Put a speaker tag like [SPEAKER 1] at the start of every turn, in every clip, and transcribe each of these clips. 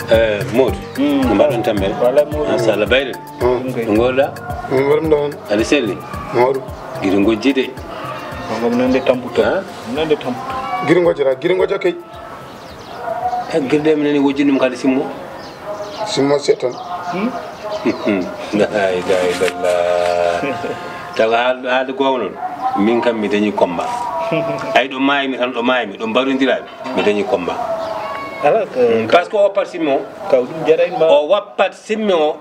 [SPEAKER 1] Modou mbaɗon tambere masalla bayde ngoɗa
[SPEAKER 2] waɗum ɗon
[SPEAKER 1] aɗa selli
[SPEAKER 2] mawɗum
[SPEAKER 1] guiri gojji de
[SPEAKER 3] ngam nande tamputo
[SPEAKER 2] guiri gojja kay
[SPEAKER 1] guiri ɗe minani wojjini ɗum kadi simmo
[SPEAKER 2] set tan
[SPEAKER 1] la ilaha illallah tawa haalde goonga noon min kam mi dañi combat ay ɗo mayimi tan ɗo mayimi ɗo mbaɗodiraɓe mi dañi combat par ce que o wappat simmi o o wappat simmi o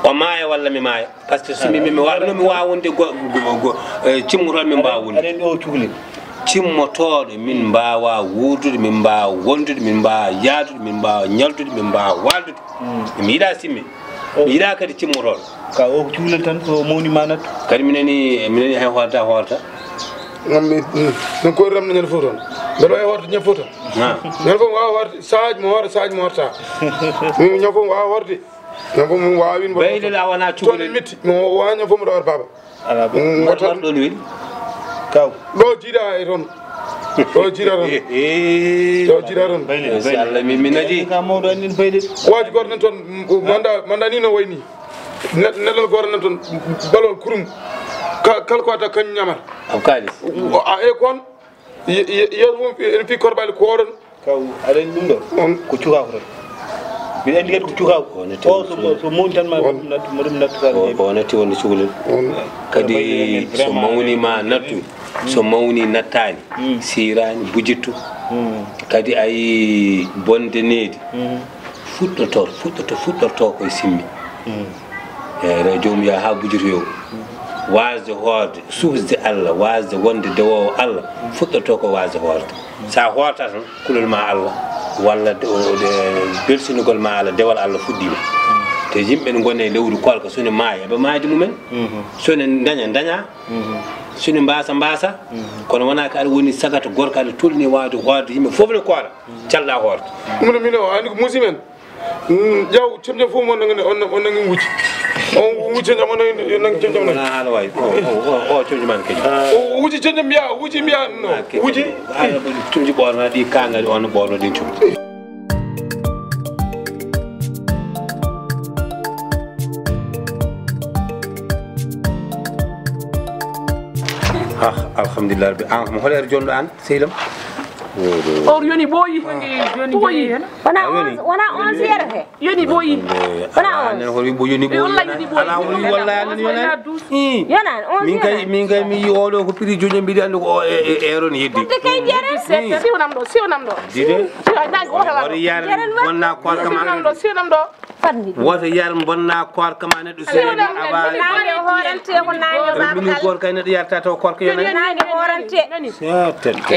[SPEAKER 1] o maaya walla mi maaya par ce que simmi mi wawa wonde cimmotoɗo min mbawa wonde cimmotoɗo min mbawa wuurdude min mbawa wondude min mbawa yaadude min mbawa ñaldude min mbawa waldude mi yiiɗa simmi mi yiiɗa kadi cimmotoɗo
[SPEAKER 3] ka o cuhlel tan ko mawni manat
[SPEAKER 1] kadi minani hay horta
[SPEAKER 2] gammi non koye remde ñande fof toon mbeɗa wawi horde ñam fof tan ñande fof wawa horde sahaji mo hoore sahaji mo horta ñam fof wawa horde ñam fof mo wawin
[SPEAKER 1] ɓeydel a wona cukalel
[SPEAKER 2] metti mo wawa ñam fof mbiɗa waɗa baba
[SPEAKER 1] ɗon weeli
[SPEAKER 3] kaw
[SPEAKER 2] ɗo jiiɗa e toon ɗo jiiɗa toon
[SPEAKER 1] Allah mi naji
[SPEAKER 3] ka mawɗo annin bayde
[SPEAKER 2] waji goto nan toon manda ni no wayni neɗɗo goto nan toon balol kurum kala ko adda kañum ñamata
[SPEAKER 1] am kalis
[SPEAKER 2] e kon yeeso mum ene fi korɓali ko oɗon
[SPEAKER 3] kaw aɗani ɗum ɗo ko cukako tan mbiɗa andi kadi ko cukako o so mawni tan maɗum nattuta
[SPEAKER 1] o natti wonde cukalel kadi so mawnima nattu so mawni nattani sirani bujittu kadi ayi bonde needi fuɗɗorto koye simmi eyyi jomum ya ha bujitoyo wasde hoorde suusde Allah wasde wonde dewowo Allah fuɗɗorto ko wasde hoorde sa horta tan kulol ma Allah walla belsinugol ma Allah dewal Allah fuɗɗima te yimɓe ne gone lewru kolka sone maaya eɓe maadi mumen sone daña sone mbasa kono wona ko aɗa woni sagata gorko aɗa tolni wawde hoorde yimɓe fof ne koora calla hoorde
[SPEAKER 2] ɗum min o andi ko musimen ƴaw cemjam fof on nangi wucci on wucci jam on nangi cemjam
[SPEAKER 1] wona haala wawi o cemjumani kadi
[SPEAKER 2] o wucci cemjam mbiya wucci mbiya no wucci
[SPEAKER 1] tumji ɓorna ɗi kangali on ɓorno ɗin tumji alhamdulillah rabbi an mo hoɗere jonɗo an seydam
[SPEAKER 4] or yoni boyi boyi
[SPEAKER 5] wana 11 yerete
[SPEAKER 4] yoni boyi
[SPEAKER 5] wana
[SPEAKER 1] nen hol wimbo yoni boyi ala woni wallahi anen
[SPEAKER 5] yonani
[SPEAKER 1] min kay mi yi oɗo ko prix joño mbiɗi andi ko eron heddi
[SPEAKER 5] de kay jere
[SPEAKER 4] siwnam ɗo
[SPEAKER 1] dide
[SPEAKER 4] nangi
[SPEAKER 1] woto yar bonna korka ma
[SPEAKER 4] siwnam ɗo
[SPEAKER 1] woto yar bonna korka ma neɗɗo seeɗa awa
[SPEAKER 5] nangi horante ko nangi
[SPEAKER 1] min korka neɗɗo yarta taw korka yonani
[SPEAKER 5] nangi horante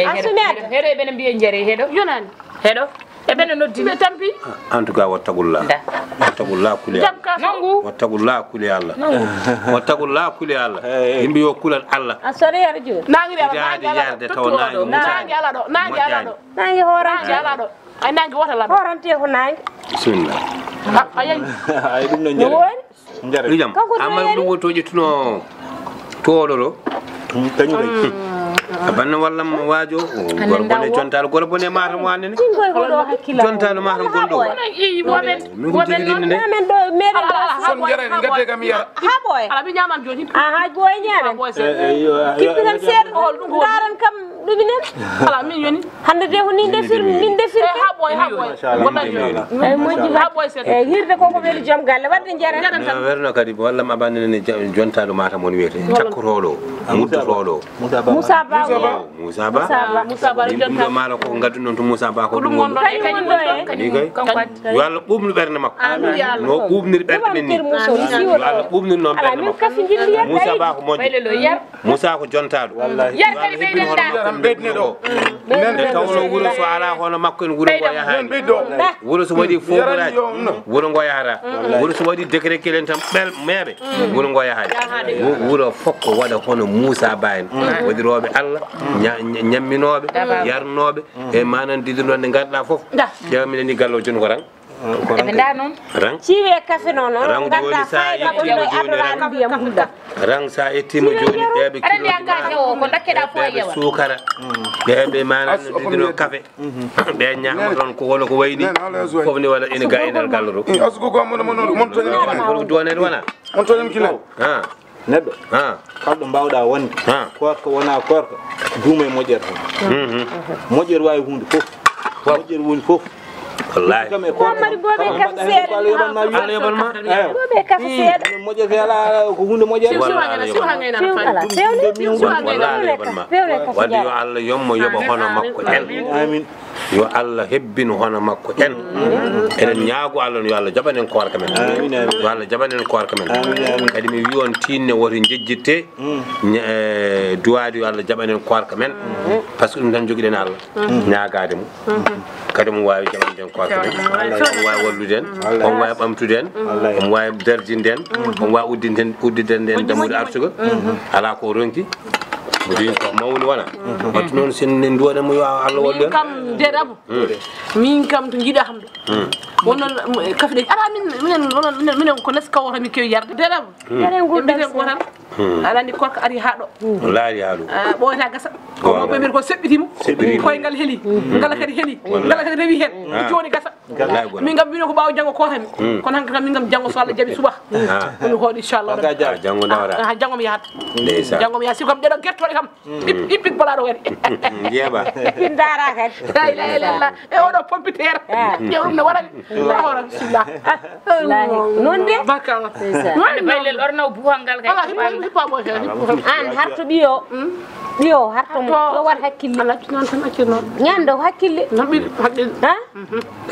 [SPEAKER 4] asumede heɗo e ɓene mbiye jere heɗo yonani heɗo e ɓene noddi ɓe tampi
[SPEAKER 1] en tout cas wattagullah kuli Allah wattagullah kuli Allah wattagullah kuli Allah yimɓe yo kulal Allah
[SPEAKER 5] a sori yar joni
[SPEAKER 4] nangi
[SPEAKER 1] yarde taw
[SPEAKER 4] nangi ala ɗo
[SPEAKER 5] nangi horante
[SPEAKER 4] ala ɗo ay nangi wota la
[SPEAKER 5] horante ko nangi
[SPEAKER 1] bismillah
[SPEAKER 3] ay ɗum no jere
[SPEAKER 1] rijam amal ɗum wotoji tuno toɗo ɗo kañum banne walla mo waajo gor bone jontal gor bone matam wanene jontal matam gondo min ko jigidinde de
[SPEAKER 5] men do meden
[SPEAKER 2] son jere ngate kam yara
[SPEAKER 5] ha boy
[SPEAKER 4] ala mi ñaman joni
[SPEAKER 5] ha boy ñamen kipitan ser daran kam duminen
[SPEAKER 4] ala min yoni
[SPEAKER 5] hande de ko ni defir
[SPEAKER 4] ha boy wala yoni
[SPEAKER 5] ay moji ha boy set e hirde ko weli jom galle wadde jere
[SPEAKER 1] werno kadi walla ma banene jontalu matam woni wiyete cakkoroɗo muddotoɗo
[SPEAKER 5] Moussa Ba
[SPEAKER 1] Moussa Ba ɗum maalo ko gaddu noon to Moussa Ba ko ɗum wonɗo kadi kay yo Allah ɓuɓnu ɓerde makko no ɓuɓniri ɓerde men ni yo Allah ɓuɓniri noon ɓerde makko Moussa Ba ko moƴƴo Moussa ko jontaɗo ɓeydeneɗo nde tawno wuuro so ala hono makko en wuuro ngo yahani wuuro so waɗi fofuraji wuuro ngo yahata wuuro so waɗi décret kelen tan meeɓe wuuro ngo yahani wuuro fof ko waɗa hono Moussa Ba en waɗiroɓe Allah ñamminoɓe yarnoɓe e manan didirɗon nde garɗa foof ƴewa minen ni gallo joni ko tan
[SPEAKER 4] ɓe nda noon
[SPEAKER 1] rang
[SPEAKER 5] ciwe kafe noon
[SPEAKER 1] rang joni sa yettima joni rang sa yettima joni ɓeɓe
[SPEAKER 4] aɗa ndi engagé o ko dakkeɗa fo yewa
[SPEAKER 1] sukara ɓeɓe manan no joguino café ɓe ñama toon ko wona ko wayni fof ni waɗa ina ga enel galle to
[SPEAKER 2] asugo mon
[SPEAKER 1] donede wona
[SPEAKER 2] on tonem kila
[SPEAKER 3] neɗɗo kalɗo mbawɗa wonde korka wona korka duuma e moƴƴere tan moƴƴere wawi hunde fof moƴƴere woni fof
[SPEAKER 1] wallahi
[SPEAKER 5] Mamadi boɓe kafe seeɗa
[SPEAKER 1] Allah yoɓanma
[SPEAKER 5] boɓe kafe seeɗa
[SPEAKER 3] moƴƴere fe ala ko hunde moƴƴere
[SPEAKER 1] wadde yo Allah yommo yoɓa hono makko en
[SPEAKER 3] amin
[SPEAKER 1] yo Allah hebbino hono makko en eɗen ñaago Allah yo Allah jaɓanen korka men yo Allah jaɓanen korka men kadi mi wi on tinne woto jejjitte duwade yo Allah jaɓanen korka men par ce que ɗum tan joguiɗen Allah ñagade mo kadi mo wawi jaɓanden korka men on wawi walluden on wawi ɓamtuden on wawi dardinden on wawi uddiden nden dammude arsuga ala ko ronki mo wi ko mawni wona wattu noon sen duwaɗenmo yo Allah wallu en
[SPEAKER 6] kam Dérabou min kam to jiiɗa kam ɗo wonon kafe ɗe ala minen ko neska wota mi kewi yarde Dérabou mbiten ko tan aɗa andi korka ari ha ɗo
[SPEAKER 1] laari haalu
[SPEAKER 6] ɓoyata gasa ko mawɓe mbiyata ko seɓɓitima koyngal heeli ngala kadi heeli ngala kadi rewi hen joni gasa min kam mbino ko ɓawa janggo kotami kono hankkadi kam min kam janggo so Allah jaaɓi suba komi hoɗo inchallah
[SPEAKER 1] janggo dawra
[SPEAKER 6] janggo mi yahata janggo mi yaha si kam ɗeɗo guertoɗe kam ippit bolaɗo kadi
[SPEAKER 1] jeeɓa
[SPEAKER 5] ippin dara kadi
[SPEAKER 6] la ilaha illallah e oɗo pompiteer ƴewɗum ne waɗani ahora bisimillah
[SPEAKER 5] noon de
[SPEAKER 6] barkallah
[SPEAKER 4] wonde baylel ornaw buhangal kay
[SPEAKER 5] an harto ɓiyo harto mo yo wat hakkille
[SPEAKER 6] non tan accir noon
[SPEAKER 5] ñande ko hakkille
[SPEAKER 6] non ɓiɗi haqqille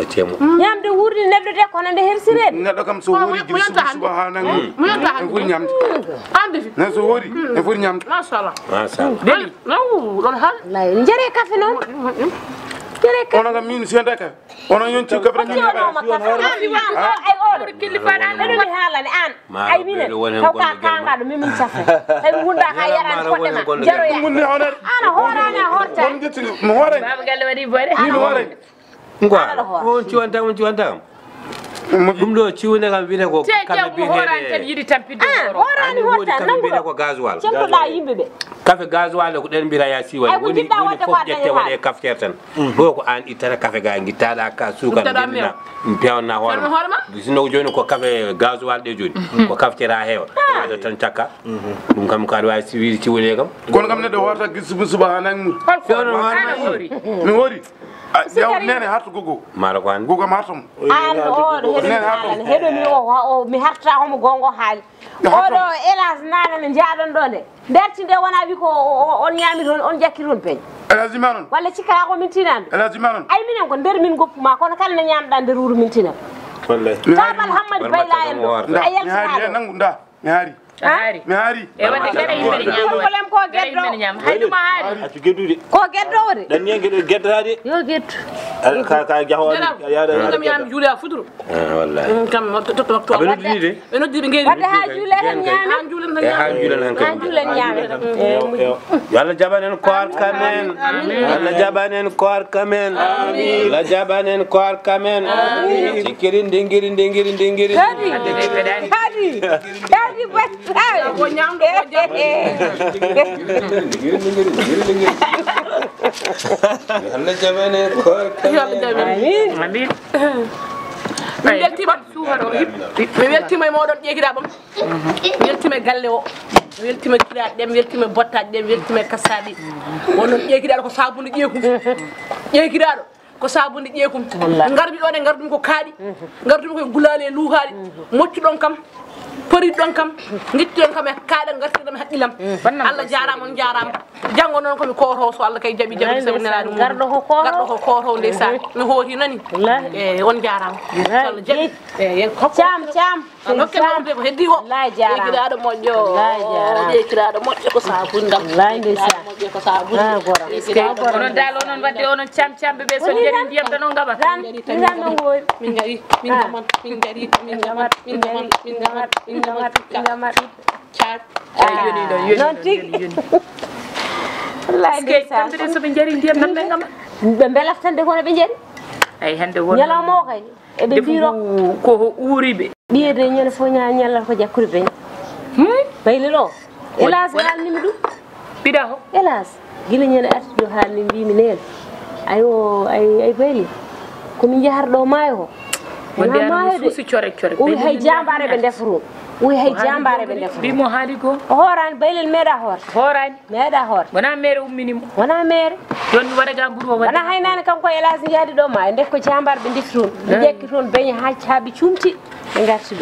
[SPEAKER 1] accemo
[SPEAKER 5] ñamde wuurdi neɗɗo de kono nde hersirede
[SPEAKER 2] neɗɗo kam so wori jibi suba ha nangi
[SPEAKER 6] mo yonta
[SPEAKER 2] en foti ñamde
[SPEAKER 6] an defi
[SPEAKER 2] nen so wori en foti ñamde
[SPEAKER 6] machallah
[SPEAKER 1] deli
[SPEAKER 6] ɗon haal
[SPEAKER 5] lay jere kafe noon jere kafe
[SPEAKER 2] ono kam min siyanta kafe ono yonti kafe tan
[SPEAKER 5] jonoma kafe ay oɗo ɗeɗoni haalane an ay minen tawka kangaɗo mimin cafe tawi gunda ha yarani koɗɗema jaroya
[SPEAKER 2] gunni hoonere
[SPEAKER 5] ana hoorani a horta
[SPEAKER 2] on jettini mo hoorani
[SPEAKER 4] baba galle waɗi boɗe
[SPEAKER 2] mi hoorani
[SPEAKER 1] quoi on ciwanta ɗum ɗo ciwde kam wiyete ko
[SPEAKER 4] ceƴƴam horani tan yiɗi tampide
[SPEAKER 5] horani horta
[SPEAKER 1] kafe mbiyete ko gasoil
[SPEAKER 5] cemtoɗa yimɓeɓe
[SPEAKER 1] kafe gasoil ko ɗen mbira ya siwani woni fof ƴette waɗe kaftere tan ɗo ko an ittata kafe ga guittaɗa ka sukar gueɗɗina pewna hoorema sino joni ko kafe gasoil ɗe joni ko kaftera heewa waɗa tan cakka ɗum kam ko aɗa wawi siwide ciwone kam
[SPEAKER 2] kono kam neɗɗo horta suba ha nangi
[SPEAKER 1] fewno hoorema
[SPEAKER 2] mi hoori yaw nene harto gogo
[SPEAKER 1] mara ko an
[SPEAKER 2] gogo ma hartomo
[SPEAKER 5] an oɗo heɗomi o mi harta homo gongo haali oɗo hélas nane ne jaaɗon ɗo nde ndertinde wona wi ko on ñami toon on jakki toon peeñ
[SPEAKER 2] elhaji ma noon
[SPEAKER 5] walla cikkata ko min tinande
[SPEAKER 2] elhaji ma noon
[SPEAKER 5] ay minen ko nder min goppuma kono kala ne ñamɗa nder wuuro min tinat tabal hammadi bayla en ɗo a yaltinaɗo
[SPEAKER 2] nangu nda mi haari mi haari
[SPEAKER 4] e wadde kene yimɓe ñama
[SPEAKER 5] problème ko gueddo
[SPEAKER 4] hayduma haari
[SPEAKER 3] accu geddude
[SPEAKER 5] ko gueddowo de
[SPEAKER 3] ɗanni en gueɗo gueddotade
[SPEAKER 5] yo gueddu
[SPEAKER 3] ka jahode
[SPEAKER 6] kam yami juule a fuduro
[SPEAKER 1] wallahi
[SPEAKER 6] kam toto waktu
[SPEAKER 1] aɓe noddini de
[SPEAKER 6] ɓe noddi ɓe ngeeri
[SPEAKER 5] wadde ha juule tan ñaami
[SPEAKER 6] han juulen tan
[SPEAKER 1] ha juulen han
[SPEAKER 5] ha
[SPEAKER 1] kadi
[SPEAKER 5] juulen ñaami
[SPEAKER 1] yo Allah jaɓanen korka men Allah jaɓanen korka men Allah jaɓanen korka men sikkiri ndengiri
[SPEAKER 5] kadi battawi
[SPEAKER 6] ko ñamɗo ko jaɓɓe
[SPEAKER 1] Allah jaɓanen korka
[SPEAKER 6] amin
[SPEAKER 4] amin
[SPEAKER 6] mi weltima mi weltima e moɗon ƴeeguiɗaɓam mi weltima e galle o mi weltima kiraɗe ɗe mi weltima e bottaje ɗe mi weltima e kassaɗi wonon ƴeeguiɗaɗo ko sabude ƴeekum ƴeeguiɗaɗo ko sabude ƴeekum garmi ɗo ɗe gardumi ko kaaɗi gardumi koye gulali e luukaɗi moccuɗon kam poriɗon kam guittiɗon kam e kaaɗe gartiɗon haqqillam Allah jarama on jarama janggo noon komi koto so Allah kay jaaɓi sabi nelade mum garɗo ko koto ndeysan mi hooti nani e on jarama Allah jaaɓi yen
[SPEAKER 5] cam
[SPEAKER 6] hokkemde ko heddi ko ƴeeguiɗaɗo moƴƴo ƴeeguiɗaɗo moƴƴo ko sabundam moƴƴo ko sabunde
[SPEAKER 4] onon dal onon wadde onon camɓe ɓe so jari ndiyam tan on gaɓat
[SPEAKER 6] min gari min gamat min gari min gamat min gamat min gamat min gamat chat
[SPEAKER 5] non tigi wallahi
[SPEAKER 4] kamɓe ɗe soɓe jari ndiyam tan ɓe gamat
[SPEAKER 5] ɓe belaftande kono ɓe jari
[SPEAKER 4] ay hande won
[SPEAKER 5] nyala mo kay e be biro
[SPEAKER 4] ko uribe
[SPEAKER 5] biede nyala fo nyala ko jakkude ben baylilo elas gal nimi du
[SPEAKER 4] bida ho
[SPEAKER 5] elas gila nyala atdo halni mbimi nel ayo ay bayli ko min jahardo mayo
[SPEAKER 4] wonde an suusi core
[SPEAKER 5] uy hay jambare be defru uy hay jambare be defru
[SPEAKER 4] bimo haali go
[SPEAKER 5] horan baylel meda
[SPEAKER 4] horani
[SPEAKER 5] meda hor
[SPEAKER 4] wana mere umminimo
[SPEAKER 5] wana mere
[SPEAKER 4] don wada ga buru wada
[SPEAKER 5] wana haynane kanko elas yaadi do ma ndef ko jambar be defru jekki ton beñ haabi cumti be garti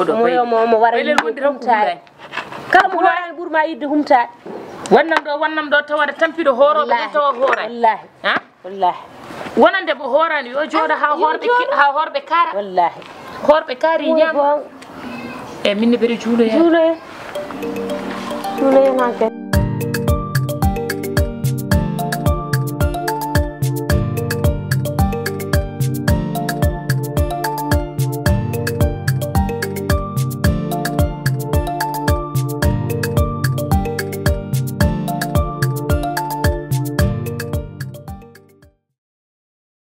[SPEAKER 5] do mo wara
[SPEAKER 4] baylel wonde tan ko
[SPEAKER 5] kala mo horan burma yidde humta
[SPEAKER 4] wannam do tawada tampido horobe tawa horay
[SPEAKER 5] wallahi
[SPEAKER 4] ha
[SPEAKER 5] wallahi
[SPEAKER 4] wonande bo horani yo joda ha horbe kara
[SPEAKER 5] wallahi
[SPEAKER 4] horbe kari nyam e minne beri juulo
[SPEAKER 5] nan